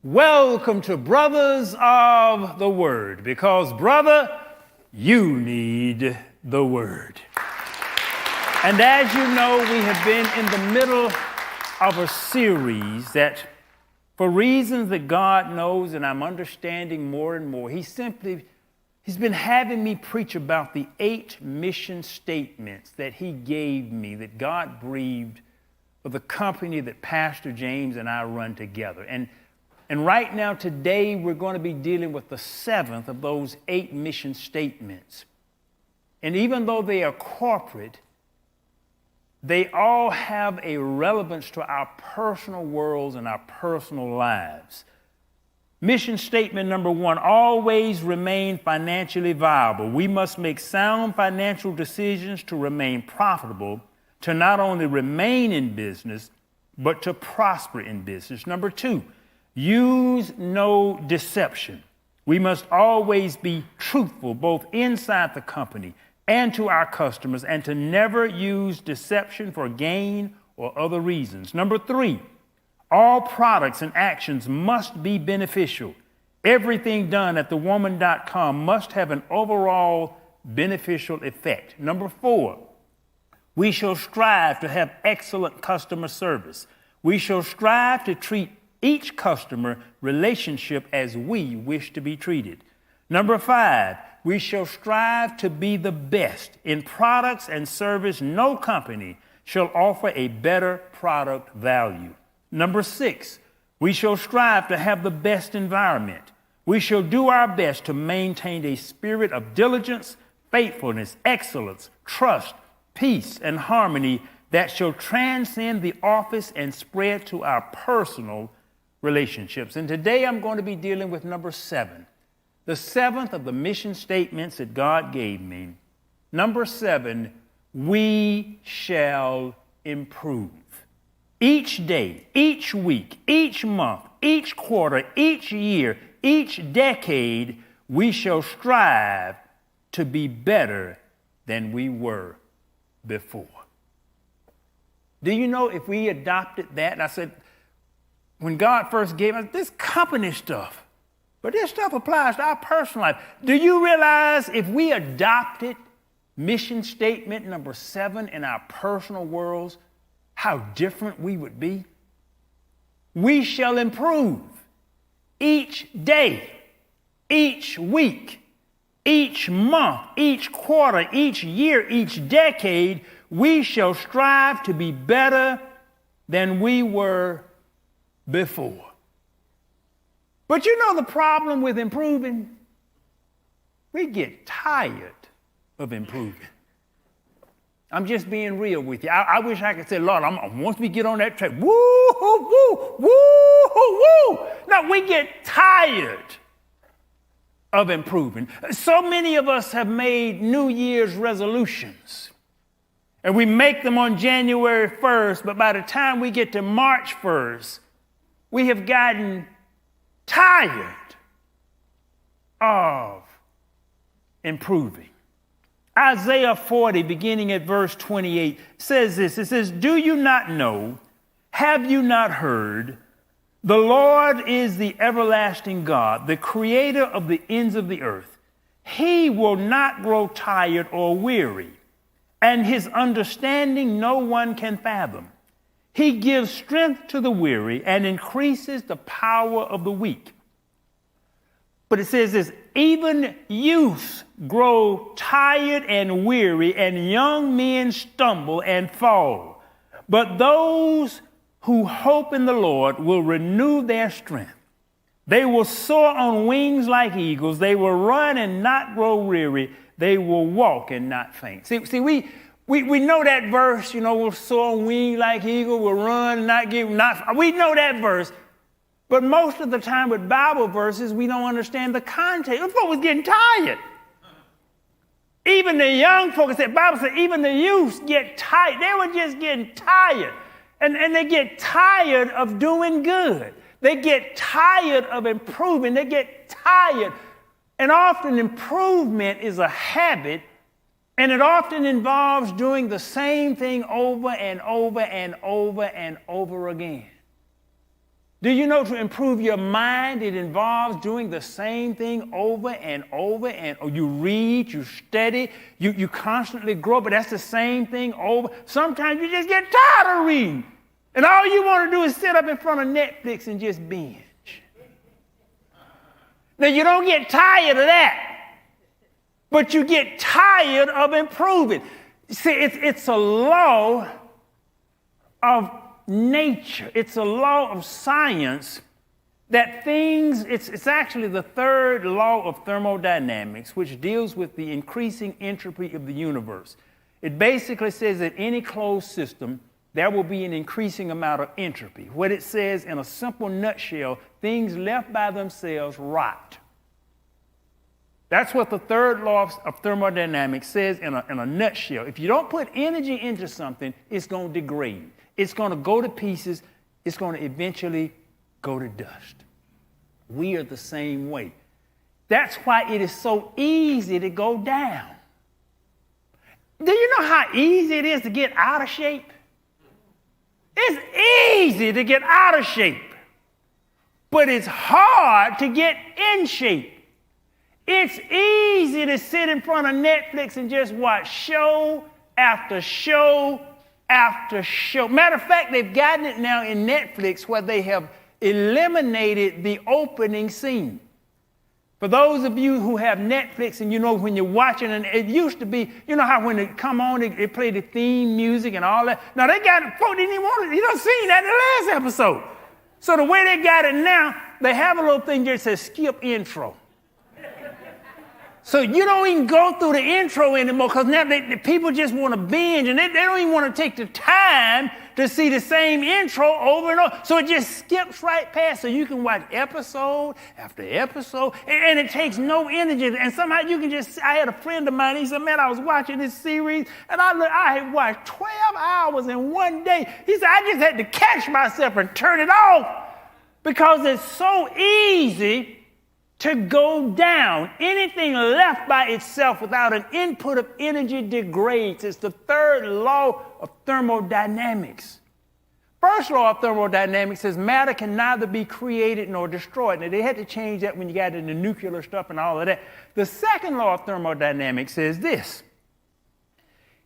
Welcome to Brothers of the Word, because, brother, you need the Word. And as you know, we have been in the middle of a series that, for reasons that God knows and I'm understanding more and more, He's been having me preach about the 8 mission statements that He gave me, that God breathed for the company that Pastor James and I run together. And right now, today, we're going to be dealing with the 7th of those 8 mission statements. And even though they are corporate, they all have a relevance to our personal worlds and our personal lives. Mission statement number 1, always remain financially viable. We must make sound financial decisions to remain profitable, to not only remain in business, but to prosper in business. Number 2, use no deception. We must always be truthful, both inside the company and to our customers, and to never use deception for gain or other reasons. Number 3, all products and actions must be beneficial. Everything done at thewoman.com must have an overall beneficial effect. Number 4, we shall strive to have excellent customer service. We shall strive to treat each customer relationship as we wish to be treated. Number 5, we shall strive to be the best in products and service. No company shall offer a better product value. Number 6, we shall strive to have the best environment. We shall do our best to maintain a spirit of diligence, faithfulness, excellence, trust, peace, and harmony that shall transcend the office and spread to our personal relationships. And today I'm going to be dealing with number 7, the 7th of the mission statements that God gave me. Number 7, we shall improve. Each day, each week, each month, each quarter, each year, each decade, we shall strive to be better than we were before. Do you know, if we adopted that, and I said, when God first gave us this company stuff, but this stuff applies to our personal life. Do you realize if we adopted mission statement number 7 in our personal worlds, how different we would be? We shall improve each day, each week, each month, each quarter, each year, each decade. We shall strive to be better than we were before. But you know the problem with improving? We get tired of improving. I'm just being real with you. I wish I could say, Lord, once we get on that track, woo, woo, woo, woo. No, we get tired of improving. So many of us have made New Year's resolutions, and we make them on January 1st, but by the time we get to March 1st, we have gotten tired of improving. Isaiah 40, beginning at verse 28, says this. It says, do you not know? Have you not heard? The Lord is the everlasting God, the creator of the ends of the earth. He will not grow tired or weary, and his understanding no one can fathom. He gives strength to the weary and increases the power of the weak. But it says this, even youths grow tired and weary, and young men stumble and fall. But those who hope in the Lord will renew their strength. They will soar on wings like eagles. They will run and not grow weary. They will walk and not faint. See, we know that verse, we'll soar on wings like eagles, we'll run and not. We know that verse. But most of the time with Bible verses, we don't understand the context. The folk was getting tired. Even the young folks, the Bible said, even the youths get tired. They were just getting tired. And they get tired of doing good. They get tired of improving. They get tired. And often improvement is a habit, and it often involves doing the same thing over and over and over and over again. Do you know to improve your mind, it involves doing the same thing over and over, and you read, you study, you constantly grow, but that's the same thing over. Sometimes you just get tired of reading, and all you want to do is sit up in front of Netflix and just binge. Now, you don't get tired of that, but you get tired of improving. See, it's a law of nature. It's a law of science that things, it's actually the third law of thermodynamics, which deals with the increasing entropy of the universe. It basically says that any closed system, there will be an increasing amount of entropy. What it says in a simple nutshell, things left by themselves rot. That's what the third law of thermodynamics says in a nutshell. If you don't put energy into something, it's going to degrade. It's going to go to pieces. It's going to eventually go to dust. We are the same way. That's why it is so easy to go down. Do you know how easy it is to get out of shape? It's easy to get out of shape, but it's hard to get in shape. It's easy to sit in front of Netflix and just watch show after show after show. Matter of fact, they've gotten it now in Netflix where they have eliminated the opening scene. For those of you who have Netflix and you know when you're watching, and it used to be, you know how when it come on, they play the theme music and all that. Now they got it, folk didn't even want it. You don't see that in the last episode. So the way they got it now, they have a little thing that says skip intro. So you don't even go through the intro anymore because now the people just want to binge and they don't even want to take the time to see the same intro over and over. So it just skips right past so you can watch episode after episode and it takes no energy. And somehow you can just, I had a friend of mine, he said, man, I was watching this series and I had watched 12 hours in one day. He said, I just had to catch myself and turn it off because it's so easy to go down. Anything left by itself without an input of energy degrades. It's the third law of thermodynamics. First law of thermodynamics says matter can neither be created nor destroyed. Now, they had to change that when you got into nuclear stuff and all of that. The second law of thermodynamics says this.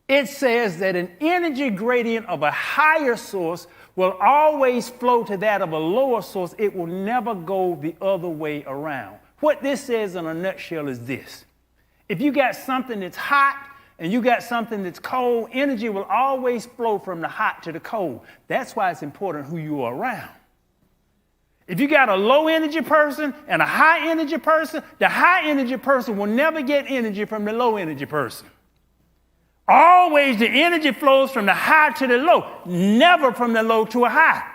It says that an energy gradient of a higher source will always flow to that of a lower source. It will never go the other way around. What this says in a nutshell is this. If you got something that's hot and you got something that's cold, energy will always flow from the hot to the cold. That's why it's important who you are around. If you got a low energy person and a high energy person, the high energy person will never get energy from the low energy person. Always the energy flows from the high to the low, never from the low to a high.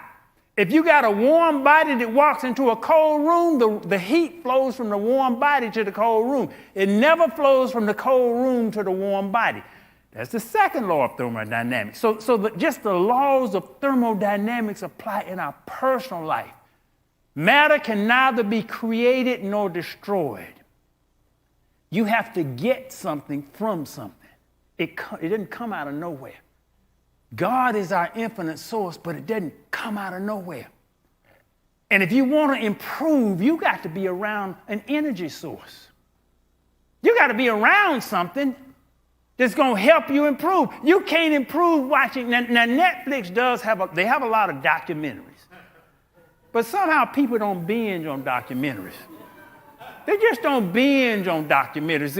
If you got a warm body that walks into a cold room, the heat flows from the warm body to the cold room. It never flows from the cold room to the warm body. That's the second law of thermodynamics. So just the laws of thermodynamics apply in our personal life. Matter can neither be created nor destroyed. You have to get something from something. It didn't come out of nowhere. God is our infinite source, but it doesn't come out of nowhere. And if you want to improve, you got to be around an energy source. You got to be around something that's going to help you improve. You can't improve watching. Now Netflix does have a lot of documentaries. But somehow people don't binge on documentaries. They just don't binge on documentaries.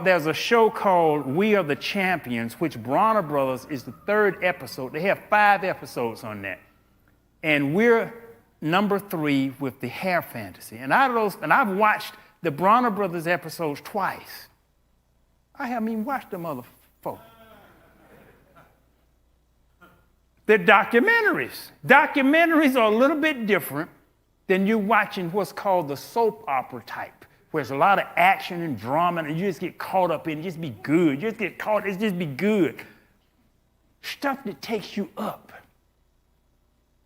There's a show called We Are the Champions, which Bronner Brothers is the third episode. They have 5 episodes on that. And we're number 3 with the hair fantasy. And out of those, and I've watched the Bronner Brothers episodes twice. I haven't even watched them other folk. They're documentaries. Documentaries are a little bit different than you watching what's called the soap opera type, where there's a lot of action and drama, and you just get caught up in it. Just be good. You just get caught. It's just be good. Stuff that takes you up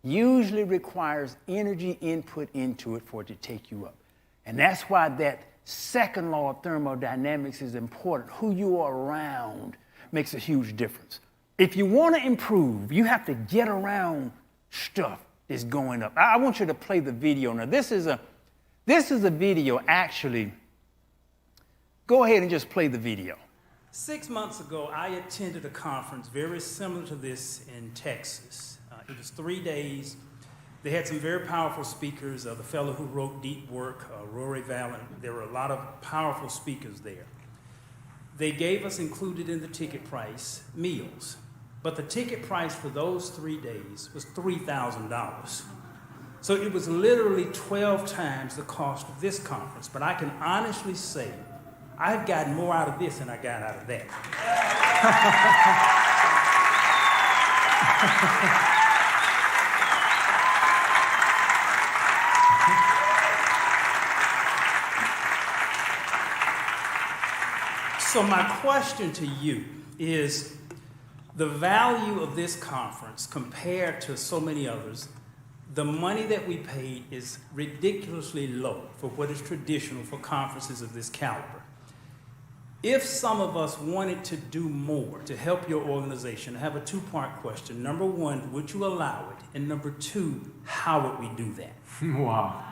usually requires energy input into it for it to take you up. And that's why that second law of thermodynamics is important. Who you are around makes a huge difference. If you want to improve, you have to get around stuff is going up. I want you to play the video. Now, this is a video, actually. Go ahead and just play the video. 6 months ago, I attended a conference very similar to this in Texas. It was 3 days. They had some very powerful speakers. The fellow who wrote Deep Work, Rory Valent. There were a lot of powerful speakers there. They gave us, included in the ticket price, meals. But the ticket price for those 3 days was $3,000. So it was literally 12 times the cost of this conference. But I can honestly say, I've gotten more out of this than I got out of that. So my question to you is, the value of this conference compared to so many others, the money that we paid is ridiculously low for what is traditional for conferences of this caliber. If some of us wanted to do more to help your organization, I have a two-part question. Number one, would you allow it? And number two, how would we do that? Wow.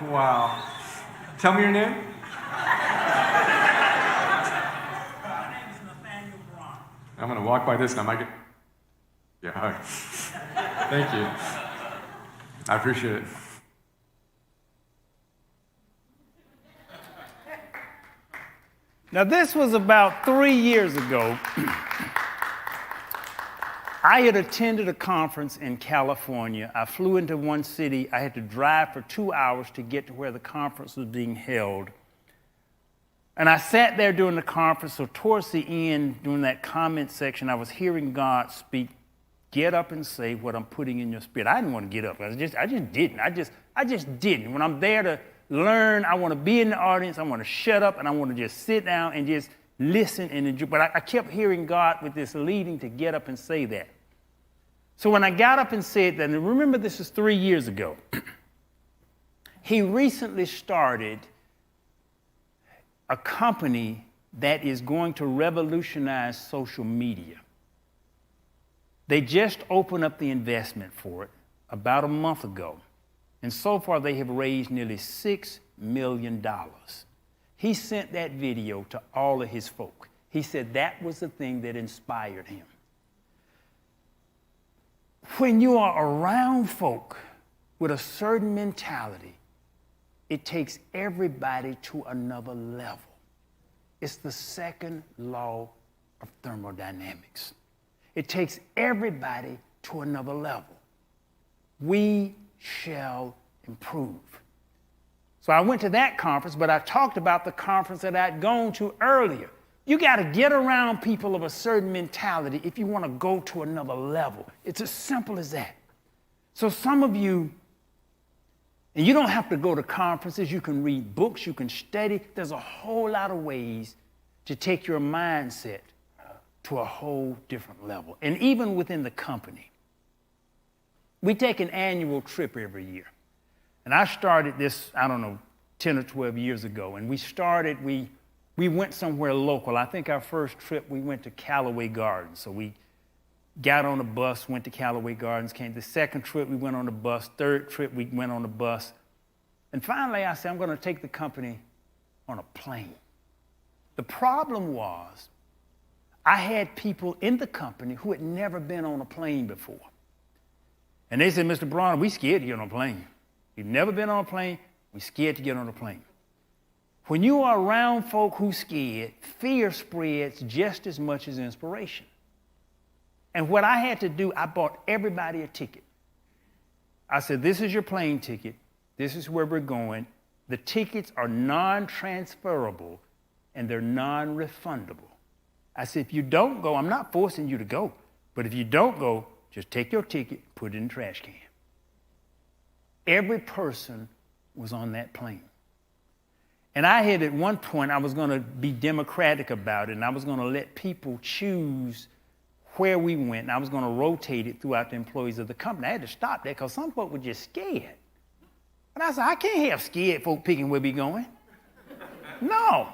Wow. Tell me your name. I'm going to walk by this and I might get... Yeah, all right. Thank you. I appreciate it. Now, this was about 3 years ago. I had attended a conference in California. I flew into one city. I had to drive for 2 hours to get to where the conference was being held. And I sat there during the conference, so towards the end, during that comment section, I was hearing God speak, get up and say what I'm putting in your spirit. I didn't want to get up. I just didn't. I just didn't. When I'm there to learn, I want to be in the audience. I want to shut up, and I want to just sit down and just listen and enjoy. But I kept hearing God with this leading to get up and say that. So when I got up and said that, and remember this is 3 years ago, he recently started a company that is going to revolutionize social media. They just opened up the investment for it about a month ago. And so far they have raised nearly $6 million. He sent that video to all of his folk. He said that was the thing that inspired him. When you are around folk with a certain mentality, it takes everybody to another level. It's the second law of thermodynamics. It takes everybody to another level. We shall improve. So I went to that conference, but I talked about the conference that I'd gone to earlier. You got to get around people of a certain mentality if you want to go to another level. It's as simple as that. So some of you, and you don't have to go to conferences, you can read books, you can study. There's a whole lot of ways to take your mindset to a whole different level. And even within the company, we take an annual trip every year. And I started this, 10 or 12 years ago. And we went somewhere local. I think our first trip, we went to Callaway Gardens. So we got on a bus, went to Callaway Gardens, came. The second trip, we went on a bus. Third trip, we went on a bus. And finally, I said, I'm going to take the company on a plane. The problem was, I had people in the company who had never been on a plane before. And they said, Mr. Braun, we scared to get on a plane. We've never been on a plane. We're scared to get on a plane. When you are around folk who scared, fear spreads just as much as inspiration. And what I had to do, I bought everybody a ticket. I said, this is your plane ticket. This is where we're going. The tickets are non-transferable and they're non-refundable. I said, if you don't go, I'm not forcing you to go, but if you don't go, just take your ticket, put it in the trash can. Every person was on that plane. And I had at one point, I was going to be democratic about it, and I was going to let people choose where we went, and I was going to rotate it throughout the employees of the company. I had to stop that because some folk were just scared. And I said, I can't have scared folk picking where we going. No,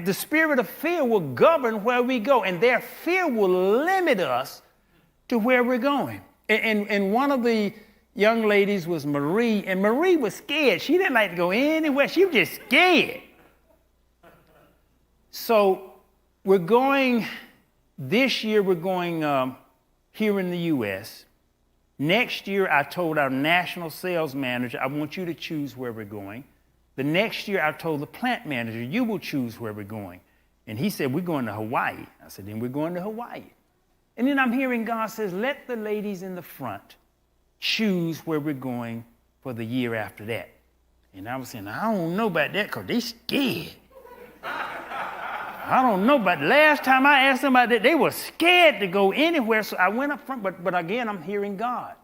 the spirit of fear will govern where we go, and their fear will limit us to where we're going. And one of the young ladies was Marie, and Marie was scared. She didn't like to go anywhere. She was just scared. So we're going, this year we're going here in the U.S. Next year, I told our national sales manager, I want you to choose where we're going. The next year, I told the plant manager, you will choose where we're going. And he said, we're going to Hawaii. I said, then we're going to Hawaii. And then I'm hearing God says, let the ladies in the front choose where we're going for the year after that. And I was saying, I don't know about that because they scared. I don't know, but last time I asked them about that, they were scared to go anywhere, so I went up front, but again, I'm hearing God.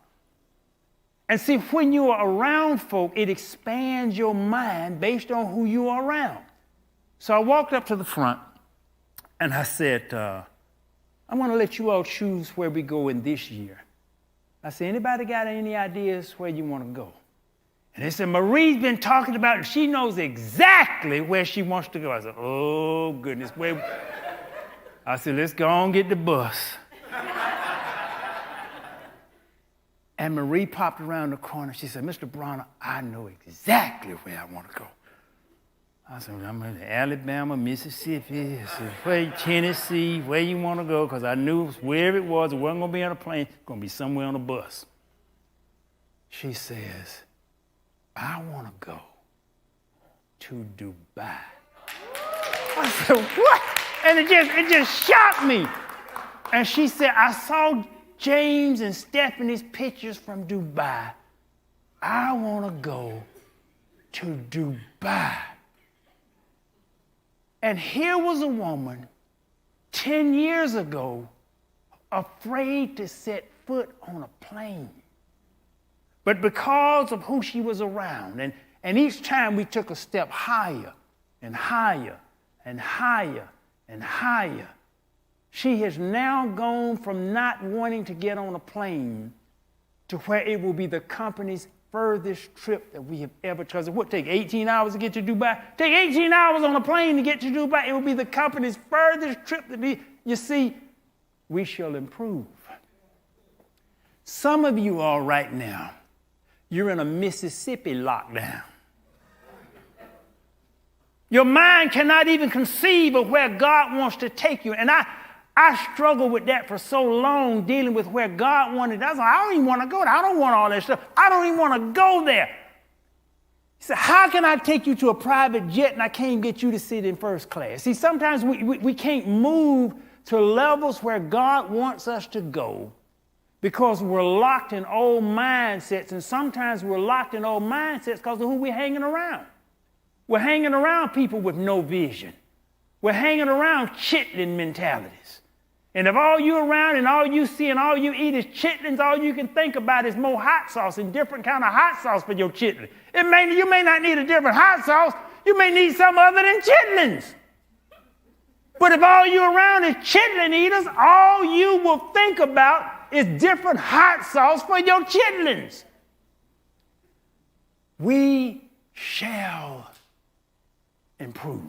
And see, when you are around folk, it expands your mind based on who you are around. So I walked up to the front, and I said, I want to let you all choose where we go in this year. I said, anybody got any ideas where you want to go? And they said, Marie's been talking about it. She knows exactly where she wants to go. I said, oh, goodness. I said, let's go and get the bus. And Marie popped around the corner. She said, Mr. Bronner, I know exactly where I want to go. I said, I'm in Alabama, Mississippi, where Tennessee, where you want to go, because I knew wherever it was, it wasn't going to be on a plane, it's going to be somewhere on a bus. She says, I want to go to Dubai. I said, what? And it just shocked me. And she said, I saw James and Stephanie's pictures from Dubai. I want to go to Dubai. And here was a woman 10 years ago afraid to set foot on a plane. But because of who she was around, and each time we took a step higher and higher and higher and higher, she has now gone from not wanting to get on a plane to where it will be the company's furthest trip that we have ever chosen. What, take 18 hours to get to Dubai? Take 18 hours on a plane to get to Dubai. It will be the company's furthest trip to be. You see, we shall improve. Some of you all right now, you're in a Mississippi lockdown. Your mind cannot even conceive of where God wants to take you. And I struggled with that for so long, dealing with where God wanted. I was like, I don't even want to go there. I don't want all that stuff. I don't even want to go there. He said, how can I take you to a private jet and I can't get you to sit in first class? See, sometimes we can't move to levels where God wants us to go because we're locked in old mindsets, and sometimes we're locked in old mindsets because of who we're hanging around. We're hanging around people with no vision. We're hanging around chitlin mentalities. And if all you're around and all you see and all you eat is chitlins, all you can think about is more hot sauce and different kind of hot sauce for your chitlin. You may not need a different hot sauce. You may need some other than chitlins. But if all you're around is chitlin eaters, all you will think about is different hot sauce for your chitlins. We shall improve.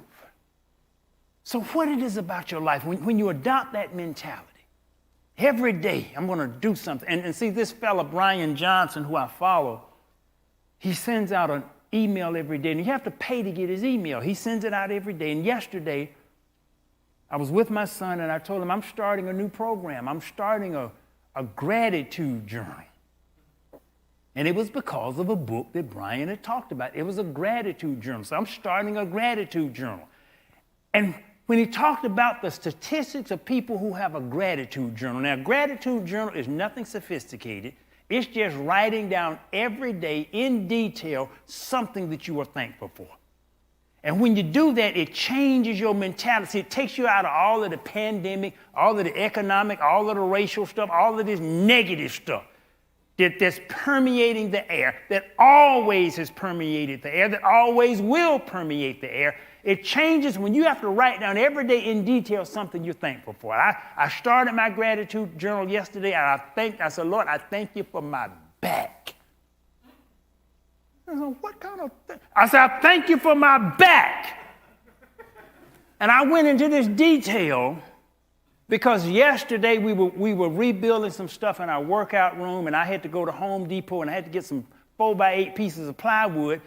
So what it is about your life, when you adopt that mentality, every day I'm going to do something. And see, this fella, Brian Johnson, who I follow, he sends out an email every day, and you have to pay to get his email. He sends it out every day. And yesterday, I was with my son, and I told him, I'm starting a new program. I'm starting a gratitude journal. And it was because of a book that Brian had talked about. It was a gratitude journal. So I'm starting a gratitude journal. And when he talked about the statistics of people who have a gratitude journal. Now, a gratitude journal is nothing sophisticated. It's just writing down every day in detail something that you are thankful for. And when you do that, it changes your mentality. It takes you out of all of the pandemic, all of the economic, all of the racial stuff, all of this negative stuff that's permeating the air, that always has permeated the air, that always will permeate the air. It changes when you have to write down every day in detail something you're thankful for. I started my gratitude journal yesterday, and I said, Lord, I thank you for my back. I said, what kind of thing? I said, I thank you for my back. And I went into this detail because yesterday we were rebuilding some stuff in our workout room, and I had to go to Home Depot, and I had to get some 4x8 pieces of plywood.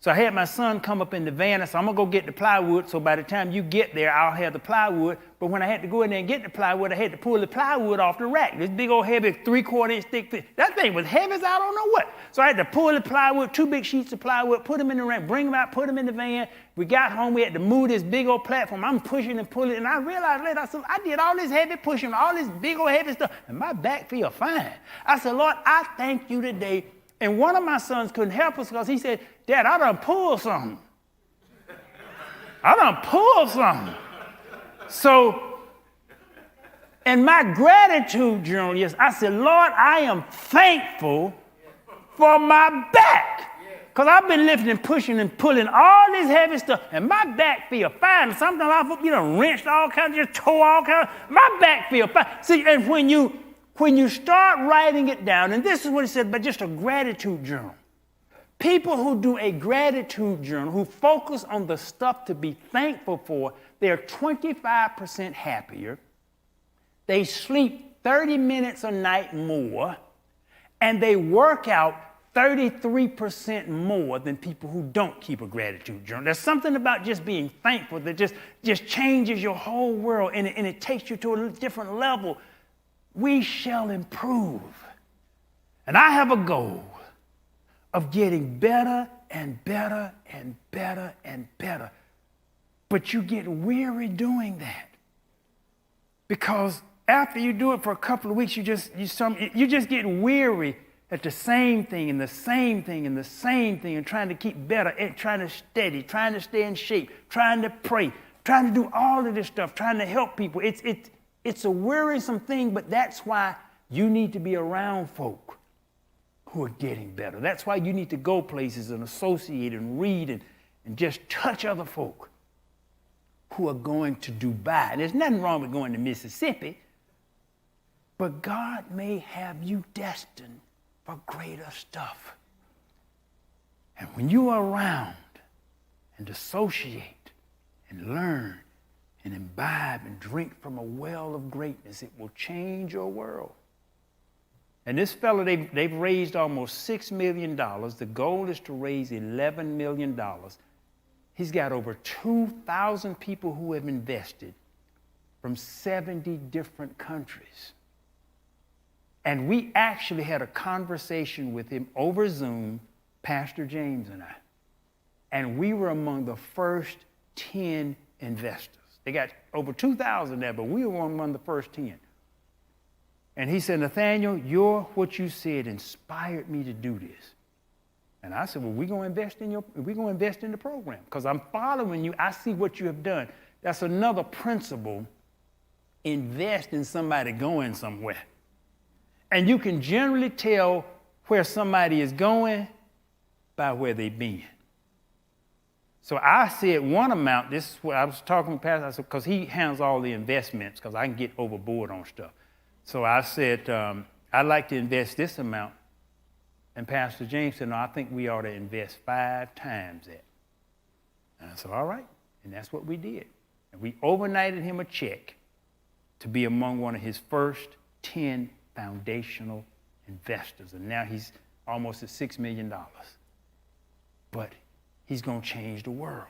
So I had my son come up in the van. I said, I'm going to go get the plywood, so by the time you get there, I'll have the plywood. But when I had to go in there and get the plywood, I had to pull the plywood off the rack. This big old heavy 3/4-inch thick. That thing was heavy as I don't know what. So I had to pull the plywood, 2 big sheets of plywood, put them in the rack, bring them out, put them in the van. We got home. We had to move this big old platform. I'm pushing and pulling, and I realized later, I said, I did all this heavy pushing, all this big old heavy stuff, and my back feels fine. I said, Lord, I thank you today. And one of my sons couldn't help us because he said, Dad, I done pulled something. I done pulled something. So, in my gratitude journal, yes, I said, Lord, I am thankful for my back. Because I've been lifting and pushing and pulling all this heavy stuff, and my back feel fine. Sometimes I've wrenched all kinds, just tore all kinds. My back feel fine. See, and when you start writing it down, and this is what it said, but just a gratitude journal. People who do a gratitude journal, who focus on the stuff to be thankful for, they're 25% happier. They sleep 30 minutes a night more, and they work out 33% more than people who don't keep a gratitude journal. There's something about just being thankful that just changes your whole world, and it takes you to a different level. We shall improve. And I have a goal of getting better and better and better and better. But you get weary doing that. Because after you do it for a couple of weeks, you just get weary at the same thing and the same thing and the same thing, and trying to keep better, and trying to steady, trying to stay in shape, trying to pray, trying to do all of this stuff, trying to help people. It's a wearisome thing, but that's why you need to be around folk who are getting better. That's why you need to go places and associate and read and just touch other folk who are going to Dubai. And there's nothing wrong with going to Mississippi, but God may have you destined for greater stuff. And when you are around and associate and learn and imbibe and drink from a well of greatness, it will change your world. And this fellow, they've raised almost $6 million. The goal is to raise $11 million. He's got over 2,000 people who have invested from 70 different countries. And we actually had a conversation with him over Zoom, Pastor James and I. And we were among the first 10 investors. They got over 2,000 there, but we were among the first 10. And he said, Nathaniel, what you said inspired me to do this. And I said, well, we're going to invest in the program because I'm following you. I see what you have done. That's another principle. Invest in somebody going somewhere. And you can generally tell where somebody is going by where they've been. So I said one amount, this is what I was talking to Pastor, I said, because he handles all the investments, because I can get overboard on stuff. So I said, I'd like to invest this amount. And Pastor James said, no, I think we ought to invest 5 times that. And I said, all right. And that's what we did. And we overnighted him a check to be among one of his first 10 foundational investors. And now he's almost at $6 million. But he's going to change the world.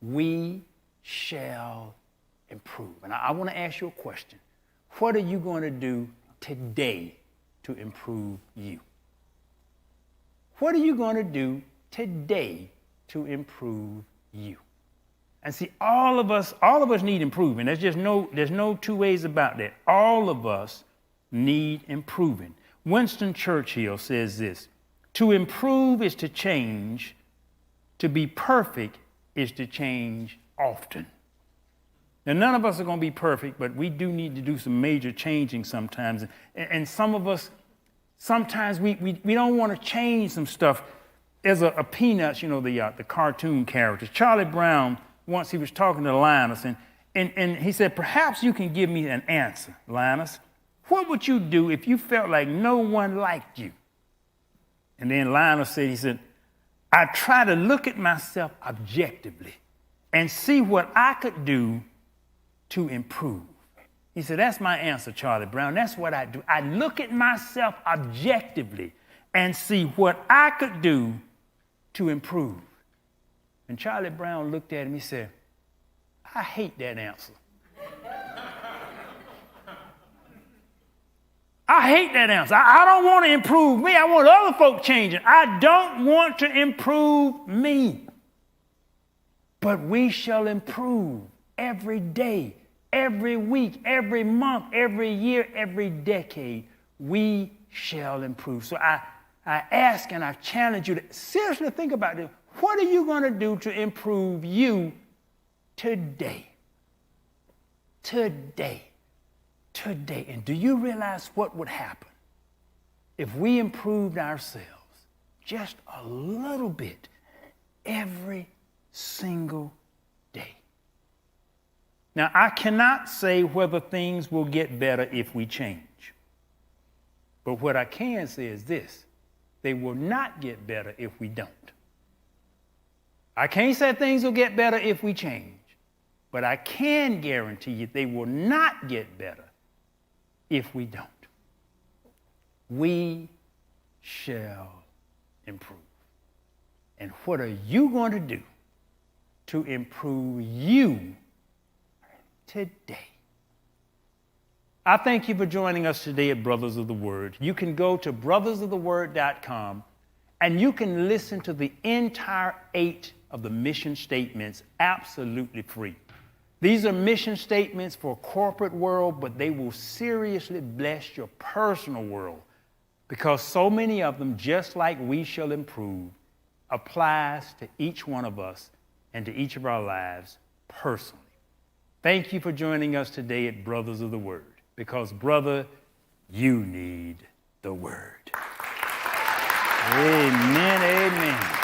We shall improve. And I want to ask you a question. What are you going to do today to improve you? What are you going to do today to improve you? And see, all of us need improving. There's no two ways about that. All of us need improving. Winston Churchill says this: to improve is to change. To be perfect is to change often. Now, none of us are going to be perfect, but we do need to do some major changing sometimes. And some of us, sometimes we don't want to change some stuff. There's a Peanuts, the cartoon character. Charlie Brown, once he was talking to Linus, and he said, perhaps you can give me an answer, Linus. What would you do if you felt like no one liked you? And then Linus said, I try to look at myself objectively and see what I could do to improve. He said, that's my answer, Charlie Brown. That's what I do. I look at myself objectively and see what I could do to improve. And Charlie Brown looked at him, he said, I hate that answer. I hate that answer. I don't want to improve me. I want other folk changing. I don't want to improve me. But we shall improve every day, every week, every month, every year, every decade. We shall improve. So I ask and I challenge you to seriously think about this. What are you going to do to improve you today? Today. And do you realize what would happen if we improved ourselves just a little bit every single day? Now, I cannot say whether things will get better if we change. But what I can say is this: they will not get better if we don't. I can't say things will get better if we change, but I can guarantee you they will not get better if we don't. We shall improve. And what are you going to do to improve you today? I thank you for joining us today at Brothers of the Word. You can go to brothersoftheword.com and you can listen to the entire 8 of the mission statements absolutely free. These are mission statements for a corporate world, but they will seriously bless your personal world because so many of them, just like we shall improve, applies to each one of us and to each of our lives personally. Thank you for joining us today at Brothers of the Word, because, brother, you need the Word. Amen, amen.